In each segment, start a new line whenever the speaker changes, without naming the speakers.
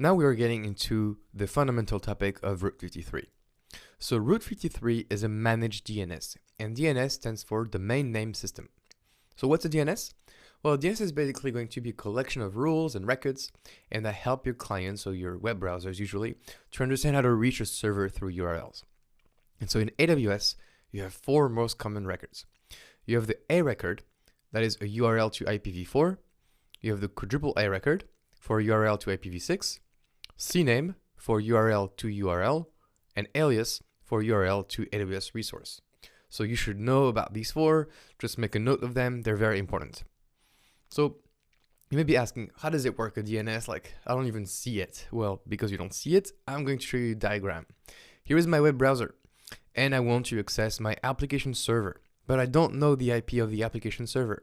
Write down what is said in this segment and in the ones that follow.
Now we are getting into the fundamental topic of Route 53. So Route 53 is a managed DNS, and DNS stands for Domain Name System. So what's a DNS? Well, DNS is basically going to be a collection of rules and records, and that help your clients, so your web browsers usually, to understand how to reach a server through URLs. And so in AWS, you have four most common records. You have the A record, that is a URL to IPv4. You have the quadruple A record for URL to IPv6, CNAME for URL to URL, and alias for URL to AWS resource. So you should know about these four, just make a note of them, they're very important. So you may be asking, how does it work, a DNS? Like, I don't even see it. Well, because you don't see it, I'm going to show you a diagram. Here is my web browser, and I want to access my application server, but I don't know the IP of the application server.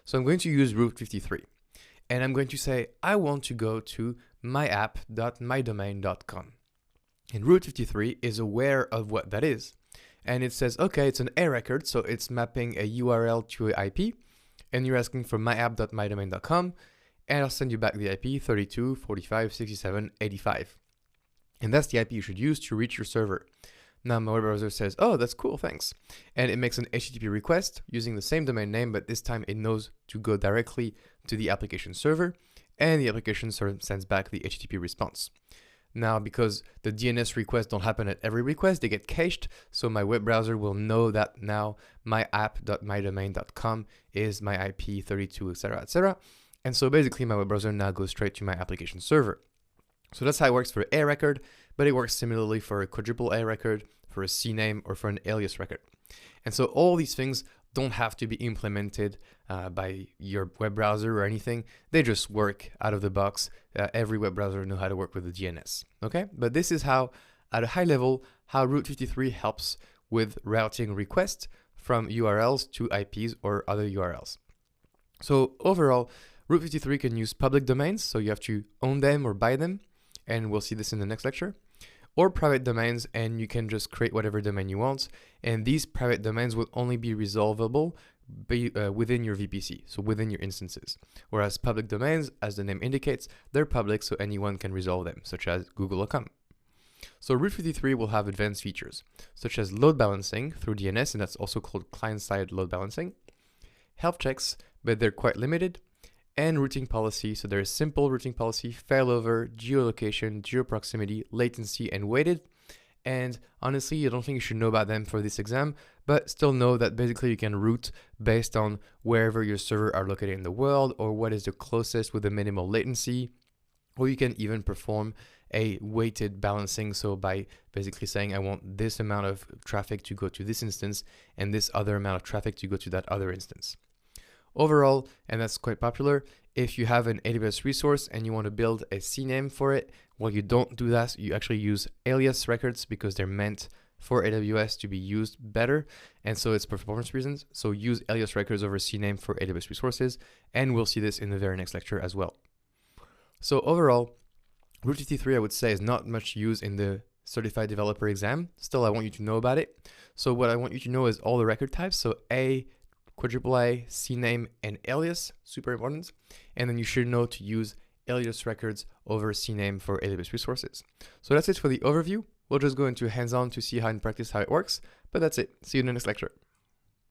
So I'm going to use Route 53, and I'm going to say, I want to go to myapp.mydomain.com. And Route 53 is aware of what that is. And it says, okay, it's an A record, so it's mapping a URL to an IP, and you're asking for myapp.mydomain.com, and I'll send you back the IP 32.45.67.85. And that's the IP you should use to reach your server. Now my web browser says, oh, that's cool, thanks. And it makes an HTTP request using the same domain name, but this time it knows to go directly to the application server, and the application server sends back the HTTP response. Now, because the DNS requests don't happen at every request, they get cached, so my web browser will know that now myapp.mydomain.com is my IP 32, etc., etc. And so basically my web browser now goes straight to my application server. So that's how it works for A record, but it works similarly for a quadruple A record, for a CNAME, or for an alias record. And so all these things don't have to be implemented by your web browser or anything. They just work out of the box. Every web browser knows how to work with the DNS. Okay, but this is how, at a high level, how Route 53 helps with routing requests from URLs to IPs or other URLs. So overall, Route 53 can use public domains, so you have to own them or buy them, and we'll see this in the next lecture, or private domains, and you can just create whatever domain you want, and these private domains will only be resolvable within your VPC, so within your instances. Whereas public domains, as the name indicates, they're public, so anyone can resolve them, such as google.com. So Route 53 will have advanced features, such as load balancing through DNS, and that's also called client-side load balancing, health checks, but they're quite limited, and routing policy. So there's simple routing policy, failover, geolocation, geoproximity, latency, and weighted. And honestly, I don't think you should know about them for this exam, but still know that basically you can route based on wherever your server are located in the world, or what is the closest with the minimal latency, or you can even perform a weighted balancing. So by basically saying, I want this amount of traffic to go to this instance and this other amount of traffic to go to that other instance. Overall, and that's quite popular, if you have an AWS resource and you want to build a CNAME for it, well, you don't do that. You actually use alias records because they're meant for AWS to be used better. And so it's performance reasons. So use alias records over CNAME for AWS resources. And we'll see this in the very next lecture as well. So overall, Route 53, I would say, is not much used in the certified developer exam. Still, I want you to know about it. So what I want you to know is all the record types. So A, quadruple A, CNAME, and alias, super important. And then you should know to use alias records over CNAME for AWS resources. So that's it for the overview. We'll just go into hands-on to see how in practice how it works, but that's it. See you in the next lecture.